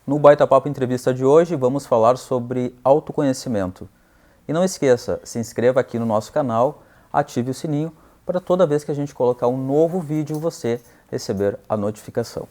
No Baita Papo Entrevista de hoje vamos falar sobre autoconhecimento. E não esqueça, se inscreva aqui no nosso canal, ative o sininho para toda vez que a gente colocar um novo vídeo você receber a notificação.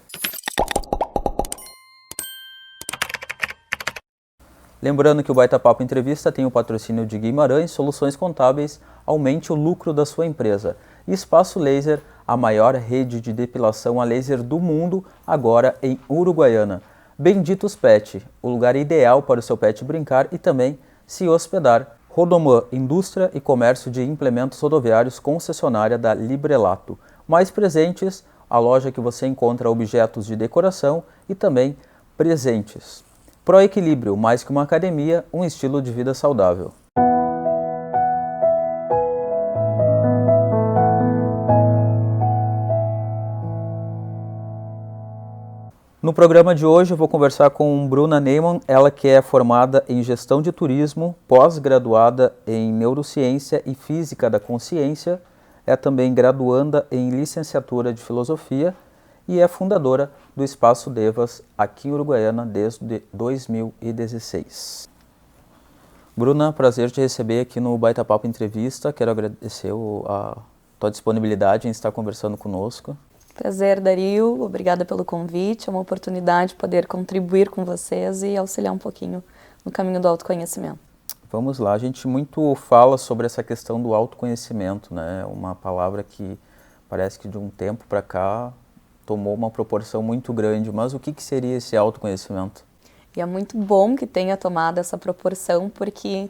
Lembrando que o Baita Papo Entrevista tem o patrocínio de Guimarães Soluções Contábeis, aumente o lucro da sua empresa. E Espaço Laser, a maior rede de depilação a laser do mundo, agora em Uruguaiana. Benditos Pet, o lugar ideal para o seu pet brincar e também se hospedar. Rodomã, indústria e comércio de implementos rodoviários, concessionária da Librelato. Mais presentes, a loja que você encontra objetos de decoração e também presentes. Proequilíbrio, mais que uma academia, um estilo de vida saudável. No programa de hoje eu vou conversar com Bruna Neyman, ela que é formada em Gestão de Turismo, pós-graduada em Neurociência e Física da Consciência, é também graduanda em Licenciatura de Filosofia e é fundadora do Espaço Devas aqui em Uruguaiana desde 2016. Bruna, prazer te receber aqui no Baita Papo Entrevista, quero agradecer a tua disponibilidade em estar conversando conosco. Prazer, Dario. Obrigada pelo convite. É uma oportunidade de poder contribuir com vocês e auxiliar um pouquinho no caminho do autoconhecimento. Vamos lá. A gente muito fala sobre essa questão do autoconhecimento, né? Uma palavra que parece que de um tempo para cá tomou uma proporção muito grande. Mas o que seria esse autoconhecimento? E é muito bom que tenha tomado essa proporção, porque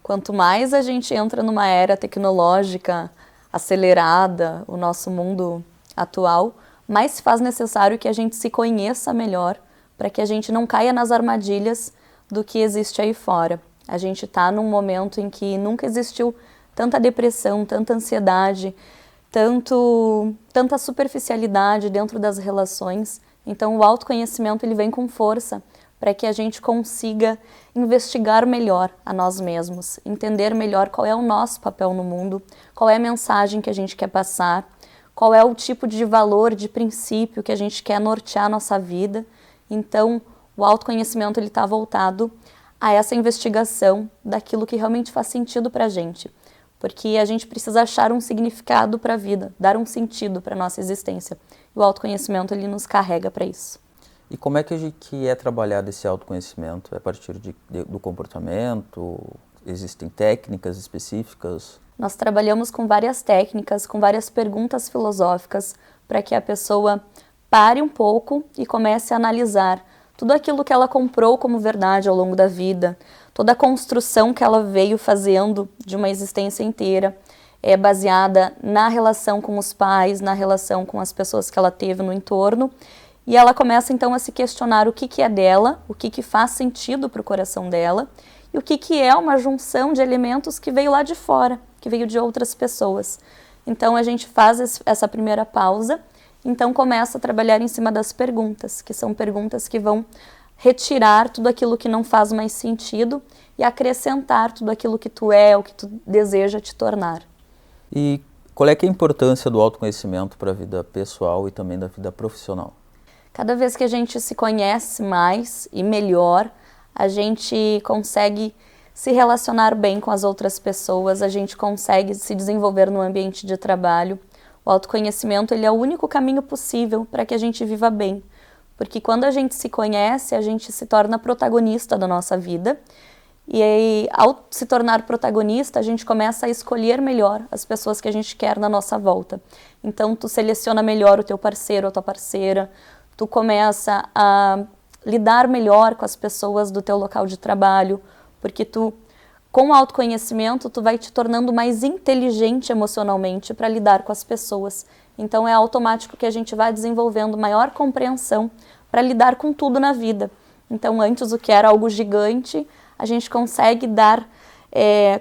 quanto mais a gente entra numa era tecnológica acelerada, o nosso mundo atual, mais se faz necessário que a gente se conheça melhor para que a gente não caia nas armadilhas do que existe aí fora. A gente está num momento em que nunca existiu tanta depressão, tanta ansiedade, tanta superficialidade dentro das relações. Então o autoconhecimento ele vem com força para que a gente consiga investigar melhor a nós mesmos, entender melhor qual é o nosso papel no mundo, qual é a mensagem que a gente quer passar, qual é o tipo de valor, de princípio que a gente quer nortear a nossa vida. Então, o autoconhecimento está voltado a essa investigação daquilo que realmente faz sentido para a gente. Porque a gente precisa achar um significado para a vida, dar um sentido para a nossa existência. E o autoconhecimento ele nos carrega para isso. E como é que é trabalhado esse autoconhecimento? É a partir do comportamento? Existem técnicas específicas? Nós trabalhamos com várias técnicas, com várias perguntas filosóficas, para que a pessoa pare um pouco e comece a analisar tudo aquilo que ela comprou como verdade ao longo da vida, toda a construção que ela veio fazendo de uma existência inteira, é baseada na relação com os pais, na relação com as pessoas que ela teve no entorno, e ela começa então a se questionar o que é dela, o que faz sentido para o coração dela, e o que é uma junção de elementos que veio lá de fora, que veio de outras pessoas. Então a gente faz essa primeira pausa, então começa a trabalhar em cima das perguntas, que são perguntas que vão retirar tudo aquilo que não faz mais sentido e acrescentar tudo aquilo que tu é, o que tu deseja te tornar. E qual é que é a importância do autoconhecimento para a vida pessoal e também da vida profissional? Cada vez que a gente se conhece mais e melhor, a gente consegue se relacionar bem com as outras pessoas, a gente consegue se desenvolver no ambiente de trabalho. O autoconhecimento ele é o único caminho possível para que a gente viva bem, porque quando a gente se conhece, a gente se torna protagonista da nossa vida, e aí, ao se tornar protagonista, a gente começa a escolher melhor as pessoas que a gente quer na nossa volta. Então, tu seleciona melhor o teu parceiro, a tua parceira, tu começa a lidar melhor com as pessoas do teu local de trabalho, porque tu, com o autoconhecimento, tu vai te tornando mais inteligente emocionalmente para lidar com as pessoas. Então é automático que a gente vai desenvolvendo maior compreensão para lidar com tudo na vida. Então antes o que era algo gigante, a gente consegue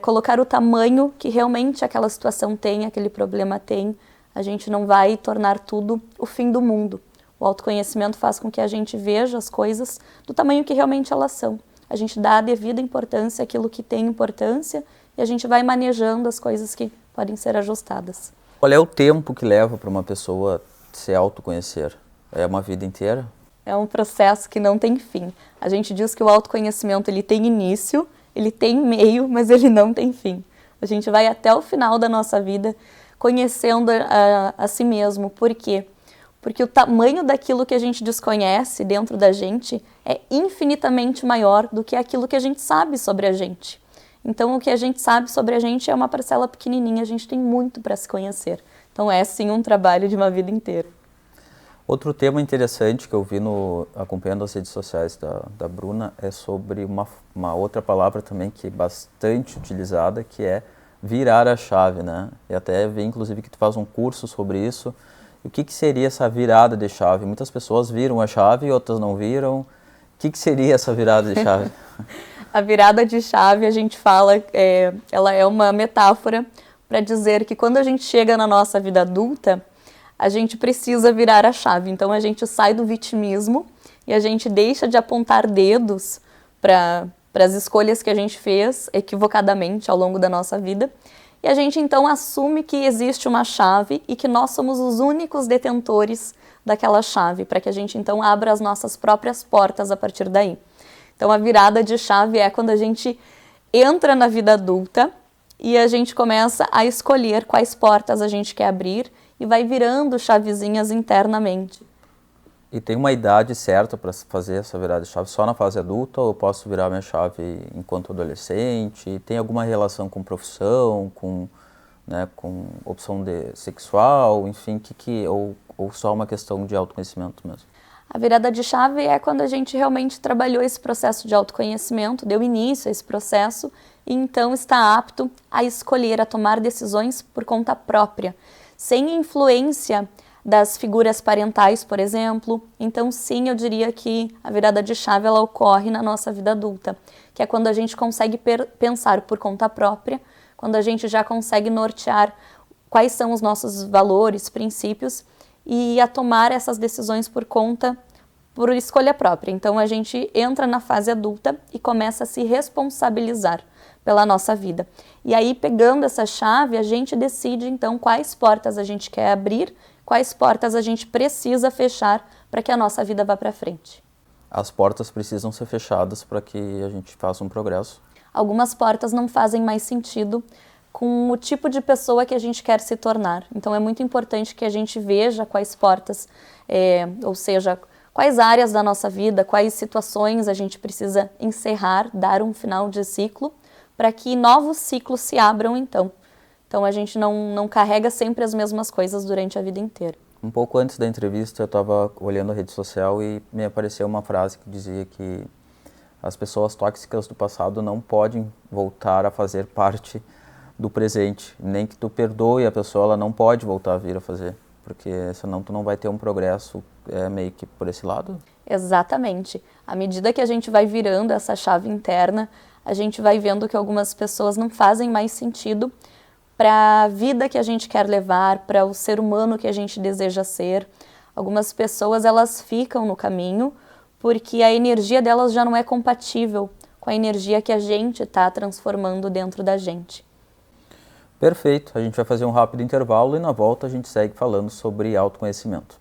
colocar o tamanho que realmente aquela situação tem, aquele problema tem. A gente não vai tornar tudo o fim do mundo. O autoconhecimento faz com que a gente veja as coisas do tamanho que realmente elas são. A gente dá a devida importância àquilo que tem importância e a gente vai manejando as coisas que podem ser ajustadas. Qual é o tempo que leva para uma pessoa se autoconhecer? É uma vida inteira? É um processo que não tem fim. A gente diz que o autoconhecimento ele tem início, ele tem meio, mas ele não tem fim. A gente vai até o final da nossa vida conhecendo a si mesmo. Por quê? Porque o tamanho daquilo que a gente desconhece dentro da gente é infinitamente maior do que aquilo que a gente sabe sobre a gente. Então, o que a gente sabe sobre a gente é uma parcela pequenininha, a gente tem muito para se conhecer. Então, é sim um trabalho de uma vida inteira. Outro tema interessante que eu vi acompanhando as redes sociais da Bruna é sobre uma outra palavra também que é bastante utilizada, que é virar a chave, né? E até vi, inclusive, que tu faz um curso sobre isso. E o que seria essa virada de chave? Muitas pessoas viram a chave, outras não viram. O que seria essa virada de chave? A virada de chave, a gente fala, ela é uma metáfora para dizer que quando a gente chega na nossa vida adulta, a gente precisa virar a chave. Então, a gente sai do vitimismo e a gente deixa de apontar dedos para as escolhas que a gente fez equivocadamente ao longo da nossa vida. E a gente, então, assume que existe uma chave e que nós somos os únicos detentores daquela chave, para que a gente, então, abra as nossas próprias portas a partir daí. Então, a virada de chave é quando a gente entra na vida adulta e a gente começa a escolher quais portas a gente quer abrir e vai virando chavezinhas internamente. E tem uma idade certa para fazer essa virada de chave só na fase adulta, ou eu posso virar minha chave enquanto adolescente? Tem alguma relação com profissão, com opção sexual, enfim, ou só uma questão de autoconhecimento mesmo? A virada de chave é quando a gente realmente trabalhou esse processo de autoconhecimento, deu início a esse processo e então está apto a escolher, a tomar decisões por conta própria, sem influência das figuras parentais, por exemplo. Então, sim, eu diria que a virada de chave ela ocorre na nossa vida adulta, que é quando a gente consegue pensar por conta própria, quando a gente já consegue nortear quais são os nossos valores, princípios, e a tomar essas decisões por escolha própria. Então, a gente entra na fase adulta e começa a se responsabilizar pela nossa vida. E aí, pegando essa chave, a gente decide, então, quais portas a gente quer abrir, quais portas a gente precisa fechar para que a nossa vida vá para frente. As portas precisam ser fechadas para que a gente faça um progresso. Algumas portas não fazem mais sentido com o tipo de pessoa que a gente quer se tornar. Então, é muito importante que a gente veja quais portas, ou seja, quais áreas da nossa vida, quais situações a gente precisa encerrar, dar um final de ciclo, para que novos ciclos se abram, então. Então, a gente não carrega sempre as mesmas coisas durante a vida inteira. Um pouco antes da entrevista, eu estava olhando a rede social e me apareceu uma frase que dizia que as pessoas tóxicas do passado não podem voltar a fazer parte do presente. Nem que tu perdoe a pessoa, ela não pode voltar a vir a fazer, porque senão tu não vai ter um progresso meio que por esse lado. Exatamente. À medida que a gente vai virando essa chave interna, a gente vai vendo que algumas pessoas não fazem mais sentido para a vida que a gente quer levar, para o ser humano que a gente deseja ser. Algumas pessoas, elas ficam no caminho porque a energia delas já não é compatível com a energia que a gente está transformando dentro da gente. Perfeito. A gente vai fazer um rápido intervalo e na volta a gente segue falando sobre autoconhecimento.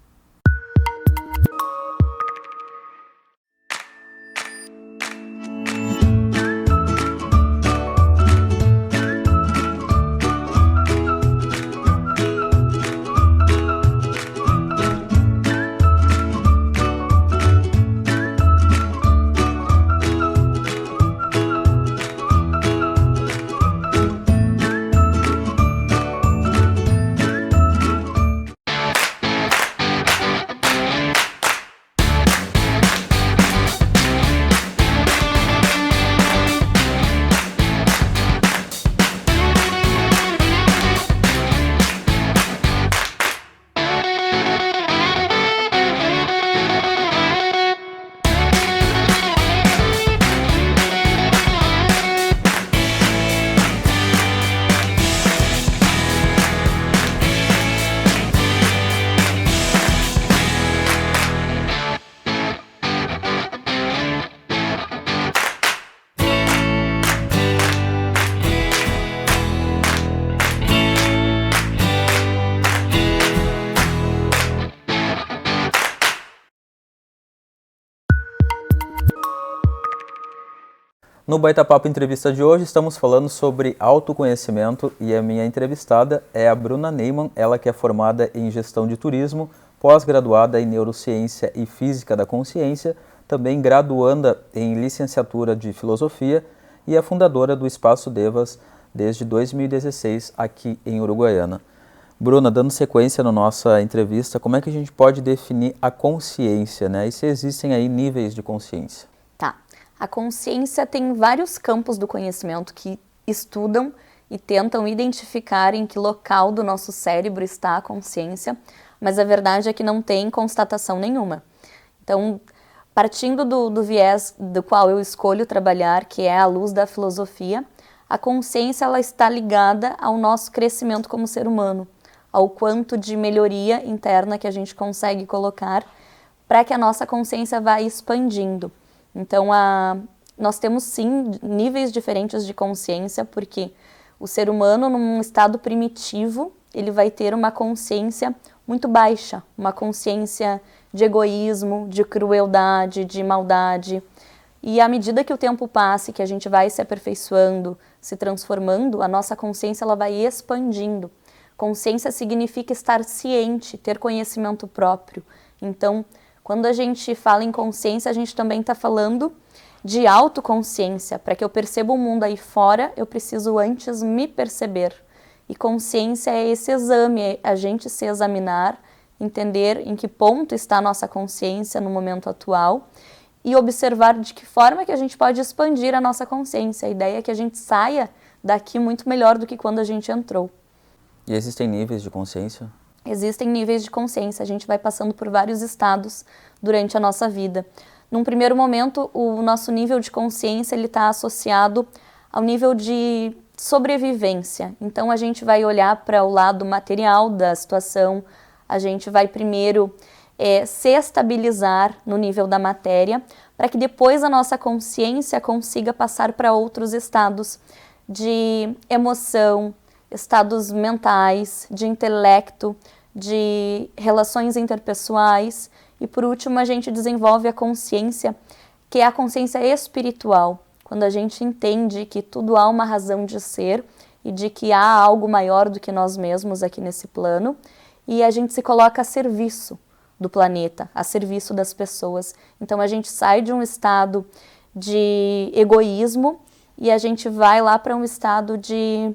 No Baita Papo Entrevista de hoje estamos falando sobre autoconhecimento e a minha entrevistada é a Bruna Neyman, ela que é formada em Gestão de Turismo, pós-graduada em Neurociência e Física da Consciência, também graduanda em Licenciatura de Filosofia e é fundadora do Espaço Devas desde 2016 aqui em Uruguaiana. Bruna, dando sequência na nossa entrevista, como é que a gente pode definir a consciência, né? E se existem aí níveis de consciência? Tá. A consciência tem vários campos do conhecimento que estudam e tentam identificar em que local do nosso cérebro está a consciência, mas a verdade é que não tem constatação nenhuma. Então, partindo do viés do qual eu escolho trabalhar, que é a luz da filosofia, a consciência ela está ligada ao nosso crescimento como ser humano, ao quanto de melhoria interna que a gente consegue colocar para que a nossa consciência vá expandindo. Então, nós temos sim níveis diferentes de consciência, porque o ser humano, num estado primitivo, ele vai ter uma consciência muito baixa, uma consciência de egoísmo, de crueldade, de maldade. E à medida que o tempo passa e que a gente vai se aperfeiçoando, se transformando, a nossa consciência ela vai expandindo. Consciência significa estar ciente, ter conhecimento próprio. Então, quando a gente fala em consciência, a gente também está falando de autoconsciência. Para que eu perceba o mundo aí fora, eu preciso antes me perceber. E consciência é esse exame, é a gente se examinar, entender em que ponto está a nossa consciência no momento atual e observar de que forma que a gente pode expandir a nossa consciência. A ideia é que a gente saia daqui muito melhor do que quando a gente entrou. E existem níveis de consciência? Existem níveis de consciência, a gente vai passando por vários estados durante a nossa vida. Num primeiro momento, o nosso nível de consciência está associado ao nível de sobrevivência. Então, a gente vai olhar para o lado material da situação, a gente vai primeiro se estabilizar no nível da matéria, para que depois a nossa consciência consiga passar para outros estados de emoção, estados mentais, de intelecto, de relações interpessoais e, por último, a gente desenvolve a consciência, que é a consciência espiritual, quando a gente entende que tudo há uma razão de ser e de que há algo maior do que nós mesmos aqui nesse plano e a gente se coloca a serviço do planeta, a serviço das pessoas. Então, a gente sai de um estado de egoísmo e a gente vai lá para um estado de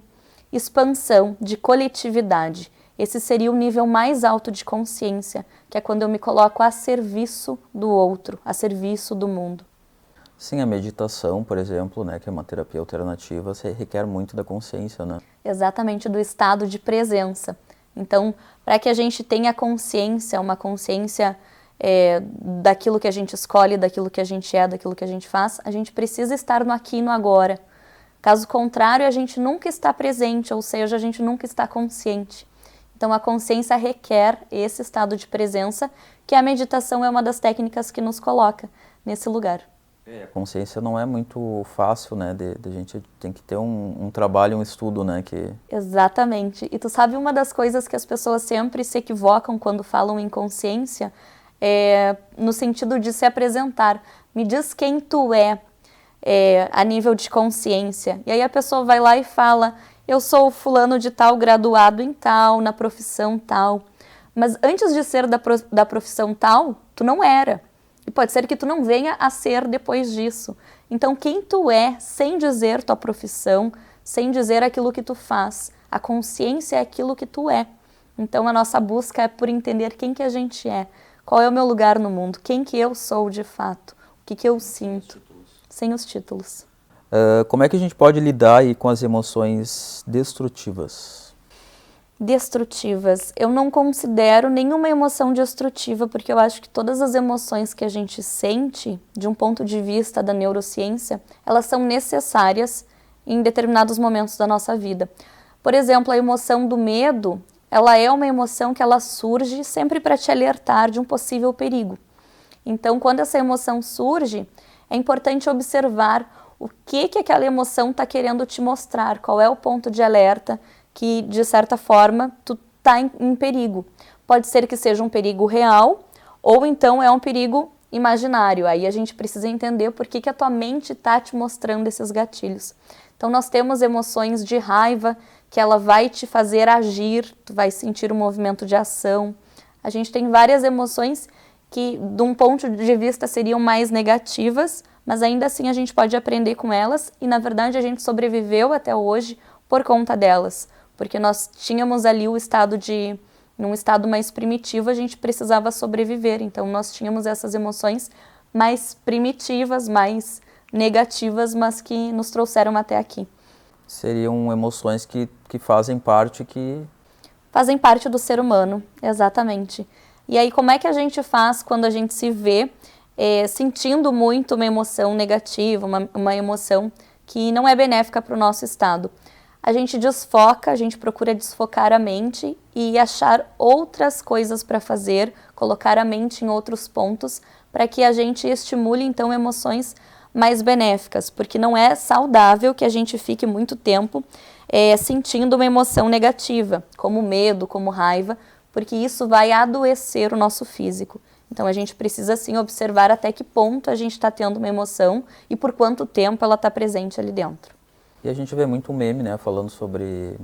expansão, de coletividade. Esse seria o nível mais alto de consciência, que é quando eu me coloco a serviço do outro, a serviço do mundo. Sim, a meditação, por exemplo, né, que é uma terapia alternativa, você requer muito da consciência, né? Exatamente, do estado de presença. Então, para que a gente tenha consciência, uma consciência daquilo que a gente escolhe, daquilo que a gente é, daquilo que a gente faz, a gente precisa estar no aqui e no agora. Caso contrário, a gente nunca está presente, ou seja, a gente nunca está consciente. Então, a consciência requer esse estado de presença, que a meditação é uma das técnicas que nos coloca nesse lugar. A consciência não é muito fácil, né? A gente tem que ter um trabalho, um estudo, né? Exatamente. E tu sabe, uma das coisas que as pessoas sempre se equivocam quando falam em consciência é no sentido de se apresentar. Me diz quem tu é, a nível de consciência. E aí a pessoa vai lá e fala, eu sou fulano de tal, graduado em tal, na profissão tal. Mas antes de ser da profissão tal, tu não era. E pode ser que tu não venha a ser depois disso. Então, quem tu é, sem dizer tua profissão, sem dizer aquilo que tu faz. A consciência é aquilo que tu é. Então, a nossa busca é por entender quem que a gente é. Qual é o meu lugar no mundo? Quem que eu sou de fato? O que eu sinto? Sem os títulos. Como é que a gente pode lidar aí com as emoções destrutivas? Destrutivas. Eu não considero nenhuma emoção destrutiva, porque eu acho que todas as emoções que a gente sente, de um ponto de vista da neurociência, elas são necessárias em determinados momentos da nossa vida. Por exemplo, a emoção do medo, ela é uma emoção que ela surge sempre para te alertar de um possível perigo. Então, quando essa emoção surge, é importante observar o que aquela emoção está querendo te mostrar, qual é o ponto de alerta que, de certa forma, tu está em perigo. Pode ser que seja um perigo real, ou então é um perigo imaginário. Aí a gente precisa entender por que a tua mente está te mostrando esses gatilhos. Então nós temos emoções de raiva, que ela vai te fazer agir, tu vai sentir um movimento de ação. A gente tem várias emoções que, de um ponto de vista, seriam mais negativas, mas ainda assim a gente pode aprender com elas e, na verdade, a gente sobreviveu até hoje por conta delas, porque nós tínhamos ali num estado mais primitivo, a gente precisava sobreviver, então nós tínhamos essas emoções mais primitivas, mais negativas, mas que nos trouxeram até aqui. Seriam emoções que fazem parte Fazem parte do ser humano, exatamente. E aí, como é que a gente faz quando a gente se vê sentindo muito uma emoção negativa, uma emoção que não é benéfica para o nosso estado? A gente desfoca, a gente procura desfocar a mente e achar outras coisas para fazer, colocar a mente em outros pontos, para que a gente estimule, então, emoções mais benéficas, porque não é saudável que a gente fique muito tempo sentindo uma emoção negativa, como medo, como raiva, porque isso vai adoecer o nosso físico. Então a gente precisa sim observar até que ponto a gente está tendo uma emoção e por quanto tempo ela está presente ali dentro. E a gente vê muito meme, né, falando sobre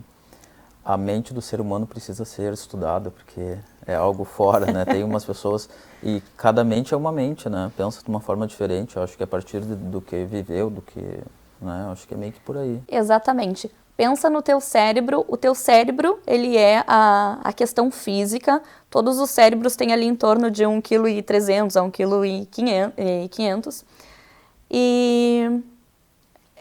a mente do ser humano precisa ser estudada, porque é algo fora, né? Tem umas pessoas, e cada mente é uma mente, né? Pensa de uma forma diferente, eu acho que é a partir do que viveu, né? Eu acho que é meio que por aí. Exatamente. Pensa no teu cérebro, o teu cérebro, ele é a questão física, todos os cérebros têm ali em torno de 1,3 kg a 1,5 kg, e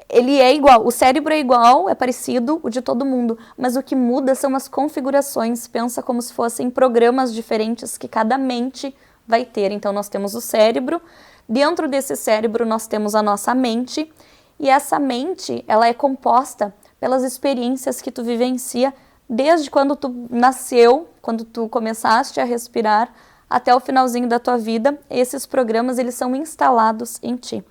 ele é igual, o cérebro é igual, é parecido o de todo mundo, mas o que muda são as configurações, pensa como se fossem programas diferentes que cada mente vai ter. Então nós temos o cérebro, dentro desse cérebro nós temos a nossa mente, e essa mente, ela é composta pelas experiências que tu vivencia desde quando tu nasceu, quando tu começaste a respirar, até o finalzinho da tua vida. Esses programas, eles são instalados em ti.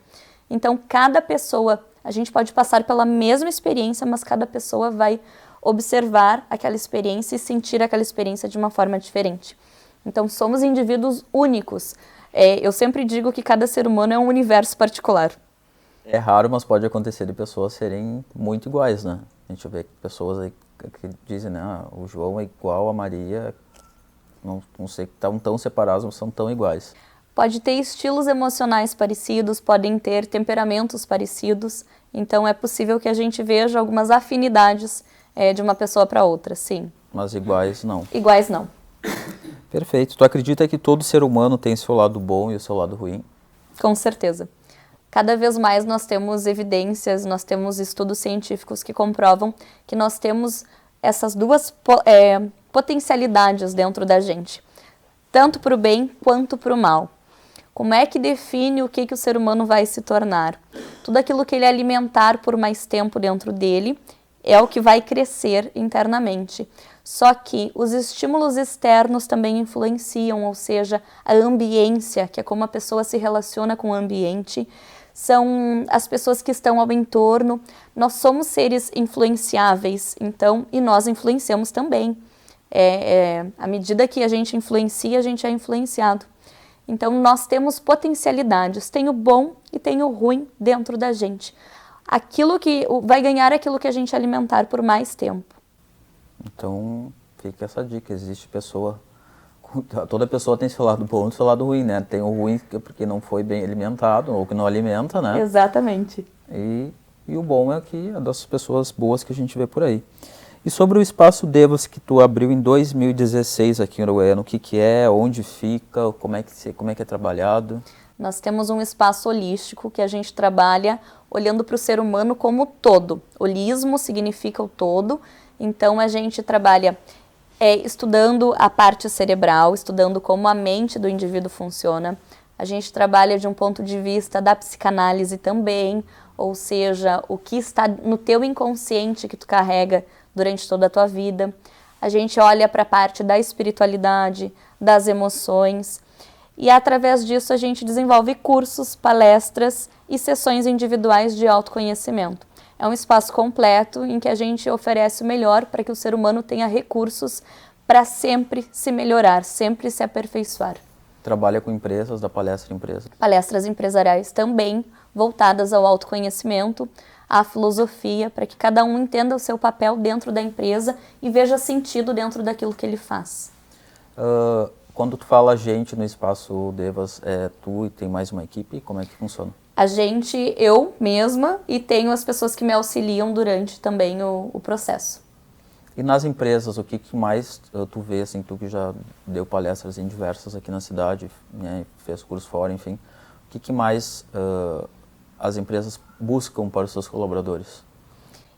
Então, cada pessoa, a gente pode passar pela mesma experiência, mas cada pessoa vai observar aquela experiência e sentir aquela experiência de uma forma diferente. Então, somos indivíduos únicos. Eu sempre digo que cada ser humano é um universo particular. É raro, mas pode acontecer de pessoas serem muito iguais, né? A gente vê pessoas aí que dizem, né, o João é igual a Maria, não sei, estão tão separados, mas são tão iguais. Pode ter estilos emocionais parecidos, podem ter temperamentos parecidos, então é possível que a gente veja algumas afinidades de uma pessoa para outra, sim. Mas iguais não. Iguais não. Perfeito. Tu acredita que todo ser humano tem seu lado bom e o seu lado ruim? Com certeza. Cada vez mais nós temos evidências, nós temos estudos científicos que comprovam que nós temos essas duas potencialidades dentro da gente, tanto para o bem quanto para o mal. Como é que define o que o ser humano vai se tornar? Tudo aquilo que ele alimentar por mais tempo dentro dele é o que vai crescer internamente. Só que os estímulos externos também influenciam, ou seja, a ambiência, que é como a pessoa se relaciona com o ambiente, são as pessoas que estão ao entorno. Nós somos seres influenciáveis, então, e nós influenciamos também. À medida que a gente influencia, a gente é influenciado. Então, nós temos potencialidades, tem o bom e tem o ruim dentro da gente. Aquilo que vai ganhar aquilo que a gente alimentar por mais tempo. Então, fica essa dica, existe pessoa, toda pessoa tem seu lado bom e seu lado ruim, né? Tem o ruim porque não foi bem alimentado, ou que não alimenta, né? Exatamente. E o bom é que é das pessoas boas que a gente vê por aí. E sobre o Espaço Devas que tu abriu em 2016 aqui em Uruguaiana, o que é, onde fica, como é que é trabalhado? Nós temos um espaço holístico que a gente trabalha olhando para o ser humano como todo. Holismo significa o todo, então a gente trabalha estudando a parte cerebral, estudando como a mente do indivíduo funciona. A gente trabalha de um ponto de vista da psicanálise também, ou seja, o que está no teu inconsciente que tu carrega durante toda a tua vida. A gente olha para a parte da espiritualidade, das emoções, e através disso a gente desenvolve cursos, palestras e sessões individuais de autoconhecimento. É um espaço completo em que a gente oferece o melhor para que o ser humano tenha recursos para sempre se melhorar, sempre se aperfeiçoar. trabalha com empresas, dá palestra em empresas. Palestras empresariais também voltadas ao autoconhecimento, à filosofia, para que cada um entenda o seu papel dentro da empresa e veja sentido dentro daquilo que ele faz. Quando tu fala gente no Espaço Devas, é tu e tem mais uma equipe? Como é que funciona? A gente, eu mesma, e tenho as pessoas que me auxiliam durante também o processo. E nas empresas, o que mais tu vê, assim, tu que já deu palestras em diversas aqui na cidade, né, fez curso fora, enfim, o que mais as empresas buscam para os seus colaboradores?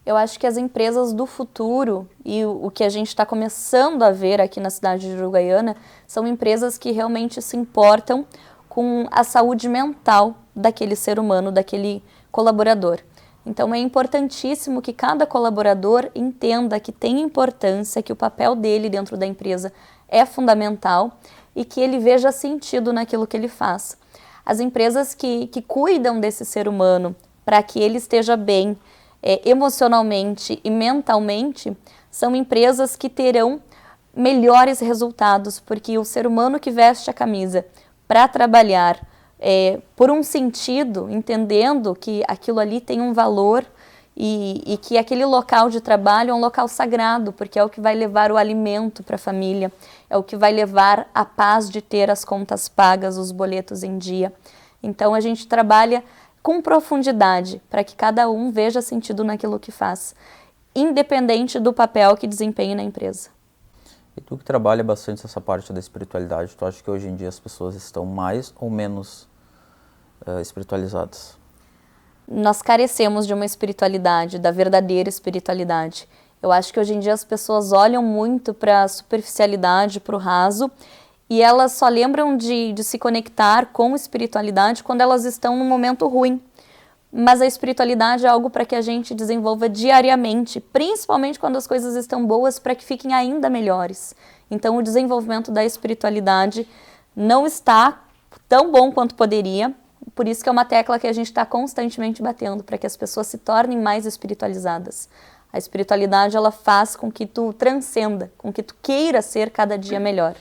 Eu acho que as empresas do futuro e o que a gente está começando a ver aqui na cidade de Uruguaiana são empresas que realmente se importam com a saúde mental daquele ser humano, daquele colaborador. Então é importantíssimo que cada colaborador entenda que tem importância, que o papel dele dentro da empresa é fundamental e que ele veja sentido naquilo que ele faz. As empresas que cuidam desse ser humano para que ele esteja bem emocionalmente e mentalmente são empresas que terão melhores resultados, porque o ser humano que veste a camisa para trabalhar por um sentido, entendendo que aquilo ali tem um valor e que aquele local de trabalho é um local sagrado, porque é o que vai levar o alimento para a família, é o que vai levar a paz de ter as contas pagas, os boletos em dia. Então a gente trabalha com profundidade para que cada um veja sentido naquilo que faz, independente do papel que desempenhe na empresa. E tu que trabalha bastante essa parte da espiritualidade, tu acha que hoje em dia as pessoas estão mais ou menos espiritualizadas? Nós carecemos de uma espiritualidade, da verdadeira espiritualidade. Eu acho que hoje em dia as pessoas olham muito para a superficialidade, para o raso, e elas só lembram de se conectar com espiritualidade quando elas estão num momento ruim. Mas a espiritualidade é algo para que a gente desenvolva diariamente, principalmente quando as coisas estão boas, para que fiquem ainda melhores. Então o desenvolvimento da espiritualidade não está tão bom quanto poderia, por isso que é uma tecla que a gente está constantemente batendo, para que as pessoas se tornem mais espiritualizadas. A espiritualidade, ela faz com que tu transcenda, com que tu queira ser cada dia melhor.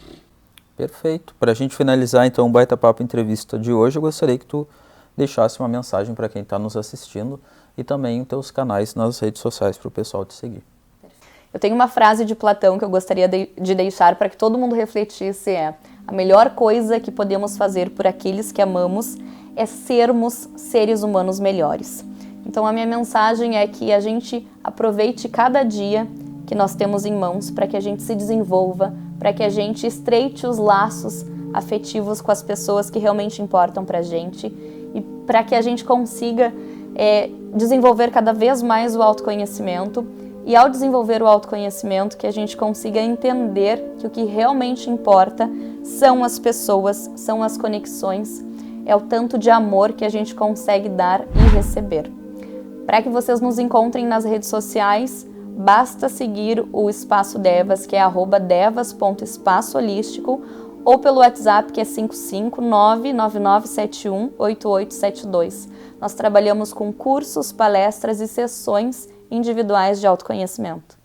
Perfeito. Para a gente finalizar, então, o Baita Papo Entrevista de hoje, eu gostaria que tu deixasse uma mensagem para quem está nos assistindo e também os teus canais nas redes sociais para o pessoal te seguir. Eu tenho uma frase de Platão que eu gostaria de deixar para que todo mundo refletisse, a melhor coisa que podemos fazer por aqueles que amamos é sermos seres humanos melhores. Então a minha mensagem é que a gente aproveite cada dia que nós temos em mãos para que a gente se desenvolva, para que a gente estreite os laços afetivos com as pessoas que realmente importam para a gente e para que a gente consiga desenvolver cada vez mais o autoconhecimento e ao desenvolver o autoconhecimento que a gente consiga entender que o que realmente importa são as pessoas, são as conexões, é o tanto de amor que a gente consegue dar e receber. Para que vocês nos encontrem nas redes sociais, basta seguir o Espaço Devas, que é @devas.espaçoholístico, ou pelo WhatsApp, que é 55999718872. Nós trabalhamos com cursos, palestras e sessões individuais de autoconhecimento.